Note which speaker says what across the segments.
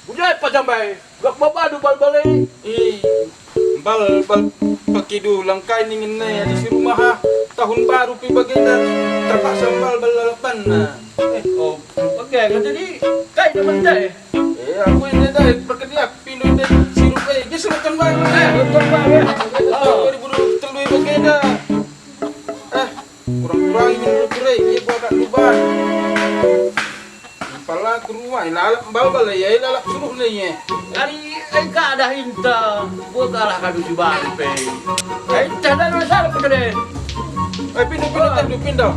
Speaker 1: Bujay pa jambay, gak babadu bal-balay.
Speaker 2: Bal pakidu langkay ningin na di si rumah ha. Tahun baru pi bagenda terpaksa bal lalapan na.
Speaker 1: Oh, bagay ka jadi kay naman day.
Speaker 2: Aku ini dah berketiak pindu ini si rupai dia serutkan bal.
Speaker 1: Betul ba ya?
Speaker 2: Oh, 2023 bagenda. Kurang-kurang ingin rupai dia buat kat luban. Pala ke rumah, lalap bal ya, lalap suruh ni.
Speaker 1: Ari ka dah hinta, buat kalah kadu si Bampe. Tada na sala pa kade.
Speaker 2: Pindah.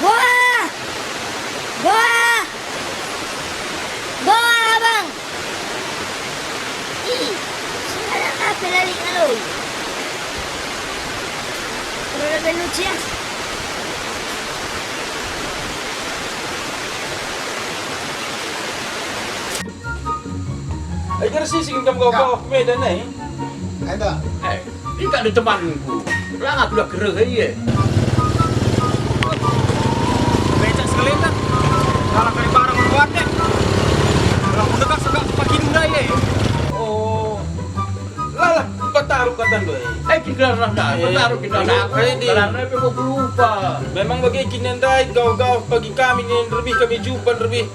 Speaker 3: Boa! Boa! Boa, abang! Ih, sekarang apa lari kalau? Pero la peluche.
Speaker 2: Ay kersi sing kamu kau medan ni.
Speaker 4: Ada.
Speaker 1: Ini tak ada temanku. Lang aku dah gereh ye.
Speaker 4: Becak sekali tak? Kalau kali barang buat deh. Kalau mendekat suka pakai dunda ye.
Speaker 2: Oh. Lalah pataruh katan doy.
Speaker 1: Kita dah bertaruh kita dah. Karena aku lupa.
Speaker 2: Memang bagi kinendai gau-gau pagi kami ni lebih kami jumpa lebih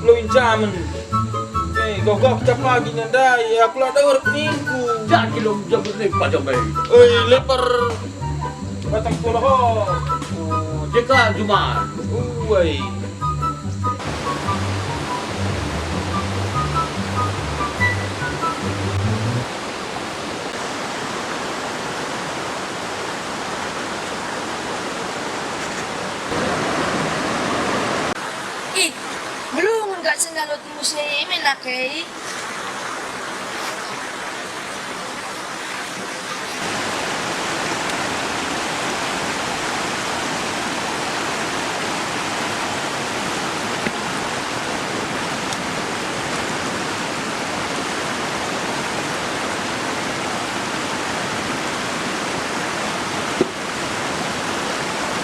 Speaker 2: luin zaman. Gau-gau kita pagi nendai aku lah ada urut minggu.
Speaker 1: Jangan kilo jambut ni pada baik.
Speaker 2: Lepar batang pulau ho.
Speaker 1: Jika Jumat.
Speaker 2: Uai.
Speaker 3: Ih, belum enggak senalot muslim enak eh.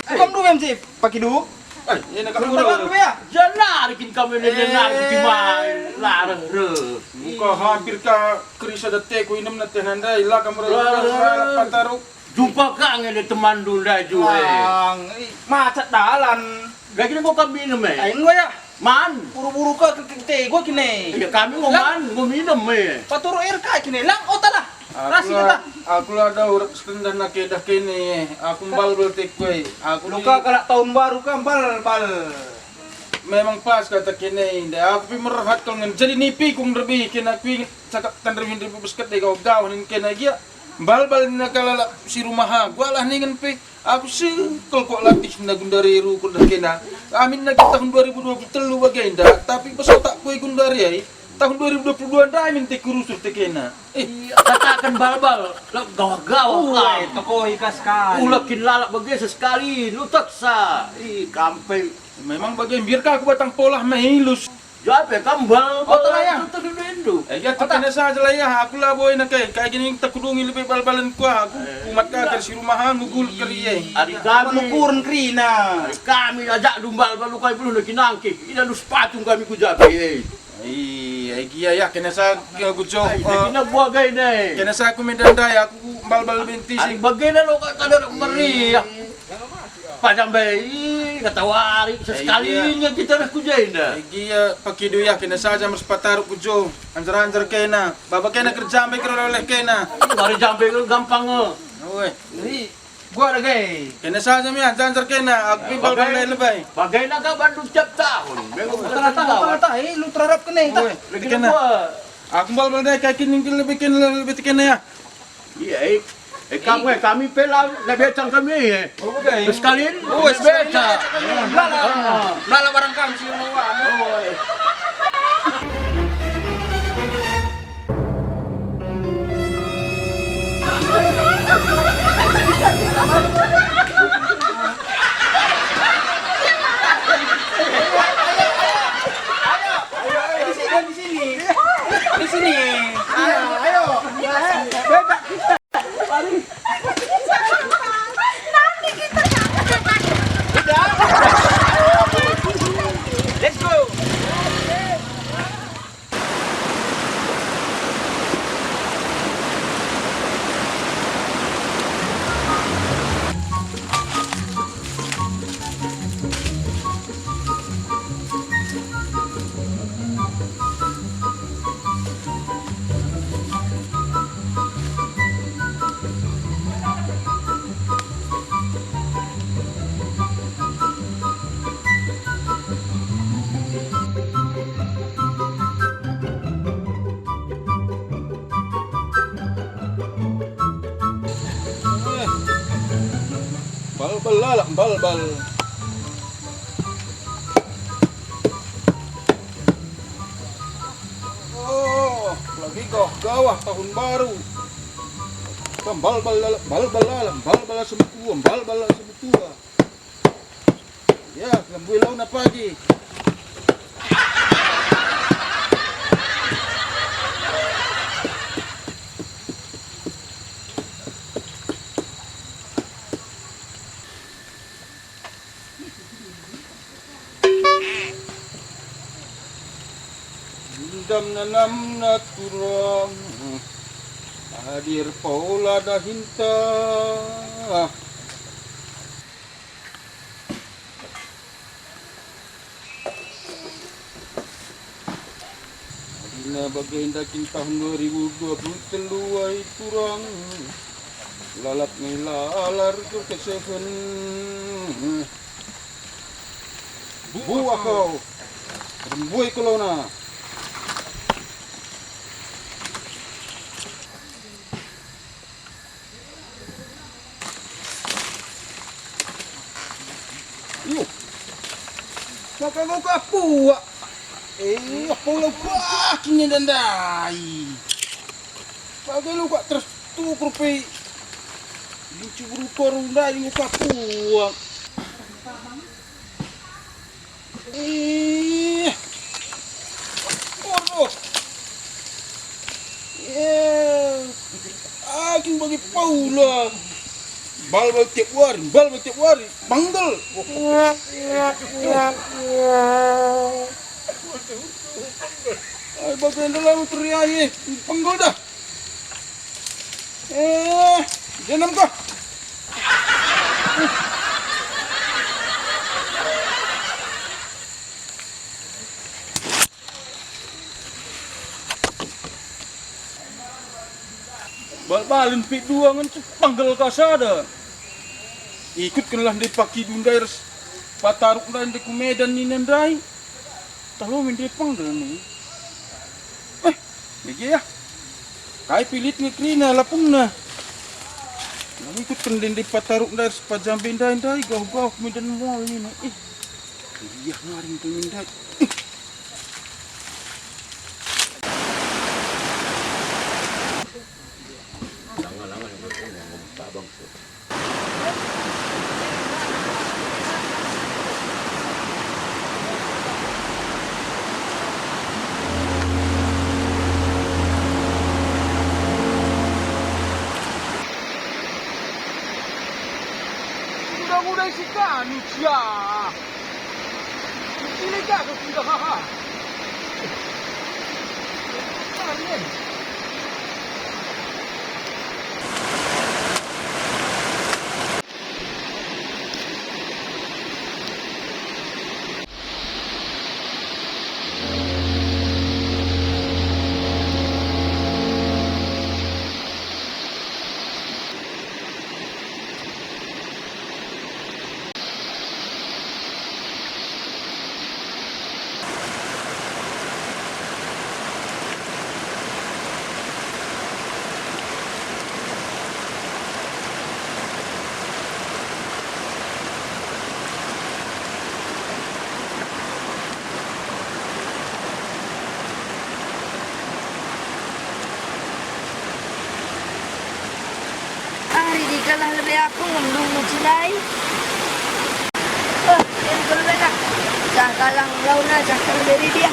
Speaker 4: Kamu dulu MC, pakai dulu.
Speaker 2: Ini nak
Speaker 4: Belum
Speaker 2: kurang.
Speaker 4: dulu ya.
Speaker 1: Jangan bikin kami ni nak bikin main larang re.
Speaker 2: Muka hampir ka kerisa detik ku inem na tenandai lah kamu pataruh.
Speaker 1: Jumpa kang ni teman dulu dah jual.
Speaker 4: Bang, macet dalan.
Speaker 1: Gak kira kau kami minum eh.
Speaker 4: Aing gua ya.
Speaker 1: Man.
Speaker 4: Buru-buru ke kete gua kini.
Speaker 1: Ya kami mau man, mau minum eh.
Speaker 4: Paturo RK kini. Lang otalah. Rasi kita.
Speaker 2: Aku lah ada urut setendan nak kedah kini. Aku bal bertek kue. Aku
Speaker 4: Luka kalau tahun baru kan bal.
Speaker 2: memang pas kata kini. Aku pi merhat kau ngan jadi nipi kung lebih kena pi cakap tan revin ribu biskat de gau gau nin kena gia. Bal nak kalala si rumah ha. Gua lah ningen pi. Aku sih kok latih na gundari ru kun kena. Amin nak tahun 2023 bagenda. Tapi pas tak kue gundari ai. Tahun 2022 dah minta kurusur tekena.
Speaker 1: Katakan bal-bal, gawa-gawa
Speaker 4: Uy, toko ikas kan.
Speaker 1: ulakin lalak bagi sesekali, lu taksa. Kampai.
Speaker 2: Memang bagian biar aku batang polah mahilus.
Speaker 1: Jape kambal.
Speaker 4: Otak ya?
Speaker 1: Terdendu.
Speaker 2: Ya tekena saja lah ya. Aku lah boy nak kayak gini takudungi lebih bal-balan ku aku. Umat ka si rumahan nugul keriye.
Speaker 1: Adik kami,
Speaker 4: Menukurun krina.
Speaker 1: kami ajak dumbal balu kami perlu nak kinangki. Ina lu sepatu kami ku jape.
Speaker 2: Iya, iya ya kena sa gujo.
Speaker 1: Kena buah gay ni.
Speaker 2: Kena sa aku medandai aku bal-bal binti
Speaker 1: Adik
Speaker 2: sih.
Speaker 1: bagian lo kata ada meriah. Padang bayi kata wari sesekalinya kita nak kujain dah.
Speaker 2: Iya pakai ya kena saja mas pataru gujo. Anjar-anjar kena. Baba kena kerja ambil kena oleh kena.
Speaker 1: Mari jambe kan gampang ah.
Speaker 2: Oi,
Speaker 4: Jadi gua ada gay.
Speaker 2: kena saja mi anjar kena. Aku bal-bal lebay.
Speaker 1: Bagai nak Bandung tiap tahun. Memang
Speaker 4: Rata-rata lu terharap kena
Speaker 2: Oi,
Speaker 4: tak?
Speaker 2: lagi kena. Aku bal-bal dai kayak kini lebih kena ya.
Speaker 1: Iya, kami pela na becang kami eh.
Speaker 2: Oh, okay.
Speaker 1: Sekalian,
Speaker 2: Oh,
Speaker 1: beca.
Speaker 2: Lala barang kami sih mau
Speaker 4: Di sini. Let's go.
Speaker 2: bal lalak bal. Oh, lagi gawah tahun baru. Bal sebutua. Ya, lambuy law na pagi. Dam nanam na turang hadir paula dahinta adina bagain dakin tahun 2023 ay turang lalat nilalar ko kesehen buah kau rembuai kalau na yuk maka kau kapua apa lo kakinya dandai bagai lu kak terus tukur pe lucu berupa rundai lu kapua waduh aking bagi paula bal tiap hari panggil ay bagian dalam teriak panggil dah jangan kah bal-balin pi dua ngan panggil kasada ikut kenlah di paki dundai res pataruk dan di kumedan ni nandai tahu min di panggil ni lagi ya kai pilit ngekrina lapungna ikut kenlah di pataruk dan res pajambe ndai gau kumedan mall ni iya ngaring pemindai mudah si kanu cia. Sini kak kau sudah haha. Kalian.
Speaker 3: adalah lebih aku ngomong cilai. Yang berbeda. Jagalang launa jakal dari dia.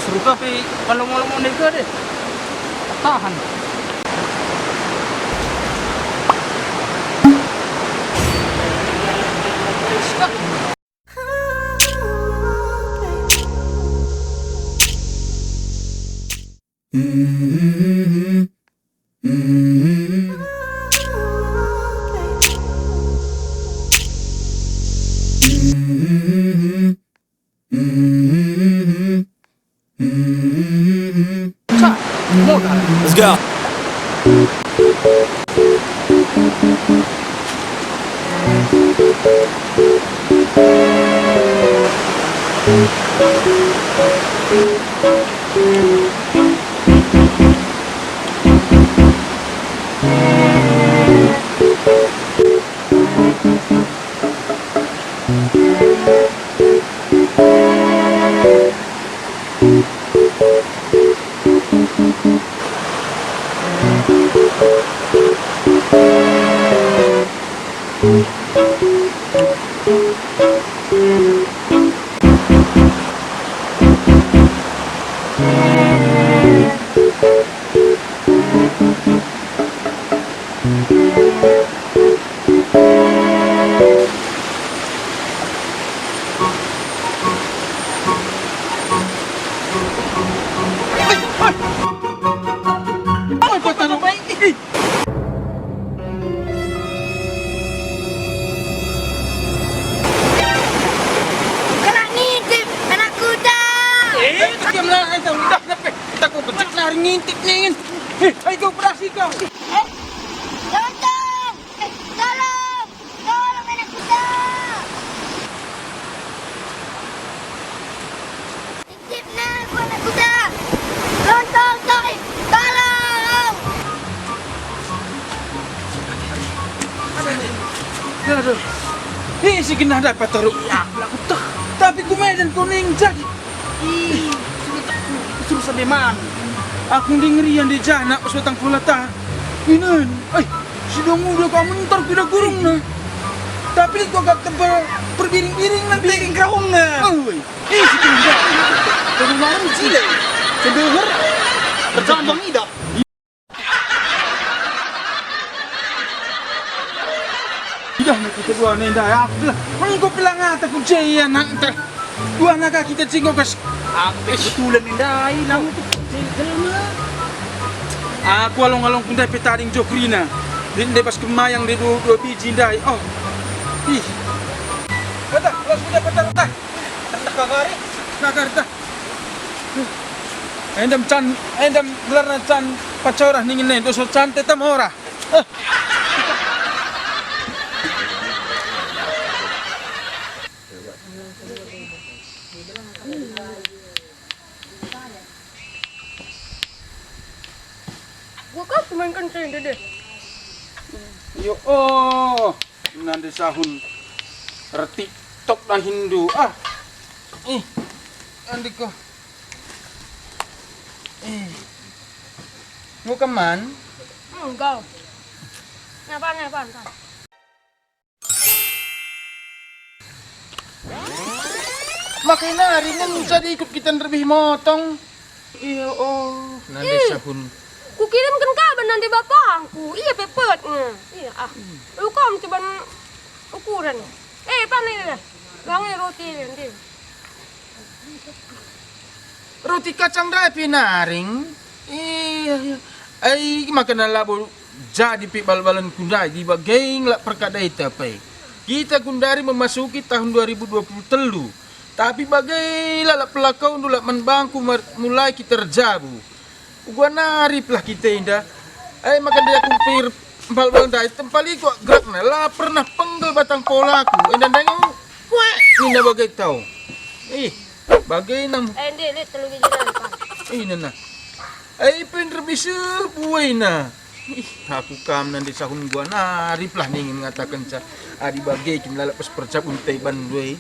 Speaker 2: Seru tapi kalau ngomong nega deh. Tahan.
Speaker 4: Let's go.
Speaker 3: Kena ngintip anak kuda.
Speaker 2: Diamlah, udah sampai. Kita kau becek lari ngintip nih. Ayo kau berasi kau.
Speaker 3: Lontong! Tolong! Tolong anak kuda! Intip na aku anak kuda! Lontong! Tolong! Tolong!
Speaker 2: Aduh. Ini si kena dapat taruh. Ya, aku tak. Tapi kumedan kuning jadi. Suruh sampai mana? Aku dengerian di jana pas datang pula ta. Inan, sudah muda kamu ntar tidak gurung na. Tapi itu agak tebal berbiring-biring nanti. Biring keraung na. Si kena dapat. Kamu baru cile. Sedengar. Bercambang tidak. Tidak nak kita dua nenda ya. Mengko bilang ngata ku jaya nak. Dua naga kita cingok kas. Apa betulan nenda hilang itu. Aku along-along pun dapat taring jokrina. Di pas kemayang di dua biji ndai. Oh. Ih. Kata, kalau sudah patah patah. Tak kagari. Kagarta. Endam gelarna can pacorah ningin nen doso can tetam ora.
Speaker 3: Gua kan cuma kencing deh.
Speaker 2: Yo nanti sahun reti tok na Hindu andi ko mau keman
Speaker 3: Enggak. Apaan?
Speaker 2: makanya hari ini jadi ikut kita lebih motong iya nanti sahun
Speaker 5: Ku kirimkan kabar nanti bapakku. Iya pepetnya. Iya Lu kamu coba ukuran. Pan ini. Gangnya roti nanti.
Speaker 2: roti kacang rapi naring iya makan labo jadi pi bal-balan kundai di bagian lah perkadai tapi kita kundari memasuki tahun 2023 tapi bagai lah pelakau dulu menbangku mulai kita terjabu gua narip lah kita indah makan dia kumpir bal-balan dai tempali kok gerakna lah pernah penggel batang polaku indah nengok kue indah bagai tahu bagai nang
Speaker 5: Lihat telu biji depan.
Speaker 2: ini nah Ay pinrebi sebuai na. Aku kam nanti sahun gua narip lah nih mengatakan sa adi bagai kim lalapas percap untai bandui.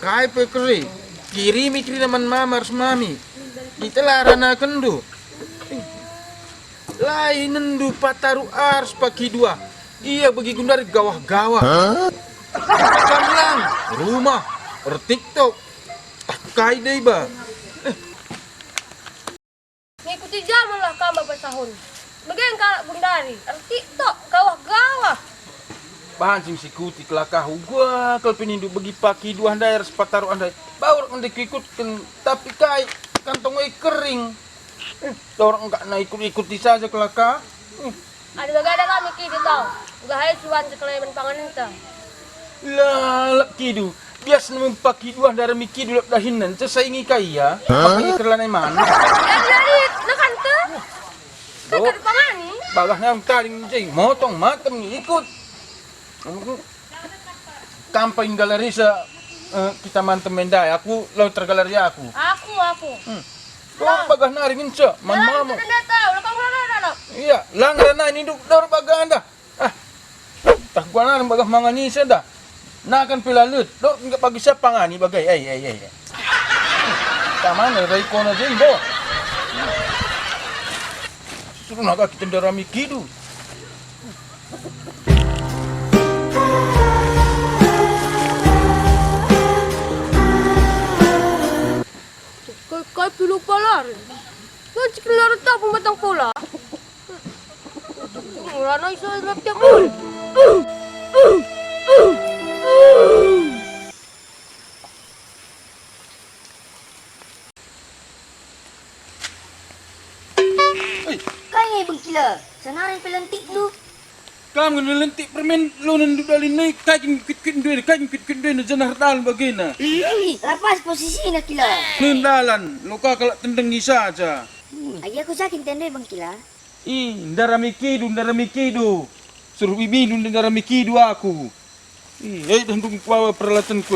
Speaker 2: Kai pekeri kiri mikri naman mama harus mami. Kita larana kendu. Lain nendu pataru ars pagi dua. Iya bagi gundari gawah-gawah. Kamlang rumah TikTok. Takai deh ba.
Speaker 5: Ngikuti zaman lah kamu bersahun. Bagian kalak bundari, TikTok, gawah-gawah.
Speaker 2: Bahan sing sikuti kelakah gua kalau penindu bagi pagi dua handai sepataru andai. Baur ndek ikutkan tapi kai kantong kering. Orang enggak na ikut-ikuti saja kelakah.
Speaker 5: Ada bagada kami kidi tau. Gahai suan sekelemen panganin tau.
Speaker 2: Lalak kidu. Bias naman pagi dua dari miki dulu dahinan sesaingi kaya. Apa ikerlanai mana?
Speaker 5: Jadi, nakan tuh. Dekat pangani.
Speaker 2: Bagah yang taring jeng motong matem ikut. Kampanye galeri sa kita mantem mendai. Aku laut tergaleri aku.
Speaker 5: Aku.
Speaker 2: Kau bagah naringin sa mamamu.
Speaker 5: Tidak tahu, lekang mana.
Speaker 2: Iya, langgar na ini duk dor bagah anda. Tak gua naring bagah mangani sa dah. Na akan pilalut. Dor enggak bagi sa pangani bagai. Ay. Tamana rai ko na jembo. Suruh naga kita darami kidu.
Speaker 5: Kau pilu palar. Kau cikilar tak pembatang pola. Rana iso laptiak pun.
Speaker 3: Kaya bengkila. Sanarin pelantik lu.
Speaker 2: Kamu ngelentik permen lu nenduk dalin naik kajing kit duit na janah dal bagina.
Speaker 3: Lepas posisi nak kila.
Speaker 2: Nendalan, lu kakak tendeng isa aja.
Speaker 3: Ayah aku sakin tenda bengkila.
Speaker 2: Ndara mikidu. Suruh bibi ndara mikidu aku. Tendung bawa peralatan ku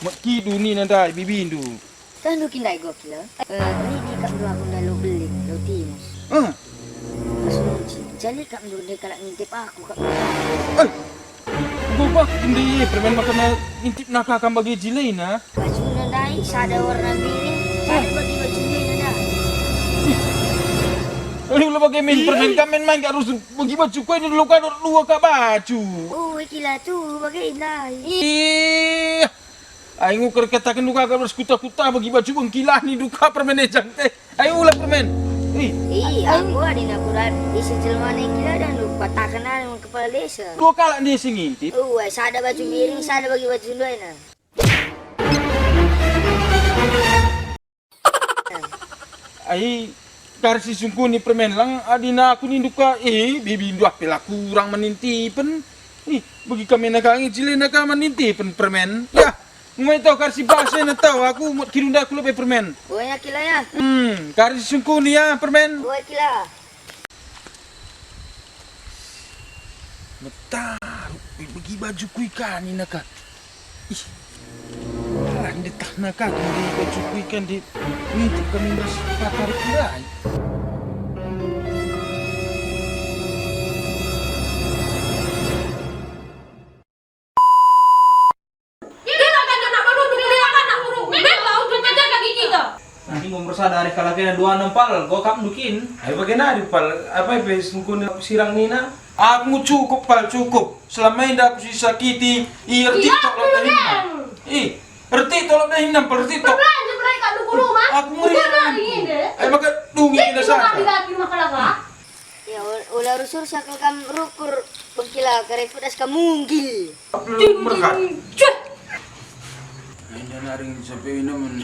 Speaker 2: mak kidu ni nandai bibi ndu.
Speaker 3: Tandu kindai go kila. Ini di kak dua aku dah lo beli lo timus. Jadi kak dulu dia kalau ngintip aku kak.
Speaker 2: Gua bah hindi permen makan na intip nakakam bagi jilay na.
Speaker 3: Baju nandai sada warna biru. Sada bagi baju biru nanda.
Speaker 2: Lu bagai main permen kamen main gak harus bagi baju kau ini lu kan dua ka baju.
Speaker 3: Oh kila tu bagai nai.
Speaker 2: Ayo nguker katakan duka ka harus kuta-kuta bagi baju bengkilah ni duka permen ejang teh. Ayo ulah permen.
Speaker 3: Aku ada nakuran isi jelma ni kila dan lupa tak kenal kepala desa.
Speaker 2: Dua kalak dia sing ngintip.
Speaker 3: Sada baju biru, sada bagi baju dua na.
Speaker 2: Ai karsi sungku ni permen lang adina aku ni duka bibi ndu apela kurang menintipen. Bagi kami nak angin jile nak menintipen permen. Ya, mau tahu karsi bahasa na tahu aku mau kirunda aku lebih permen.
Speaker 3: Buaya kila ya.
Speaker 2: Karsi sungku ni ya permen.
Speaker 3: Buaya kila.
Speaker 2: Betar, bagi baju ku ikan ni nak. Hindi tak nak di baju ku ikan di ngintip kami beras patar kurai.
Speaker 4: Nanti ngomong sadari kalau kena 2 kau kap dukin. Ayo bagaimana pal? Apa bes mungkin sirang nina?
Speaker 2: Aku cukup pal cukup. Selama ini aku disakiti, erti tolong dahin. Erti tolong dahin pal erti tolong. Aku ngeri. Ayo maka dungi kita saja.
Speaker 3: Ya ulah rusur sakal kam rukur bengkila kare pudas kamunggil.
Speaker 2: Merkat. Ini naring sampai naman.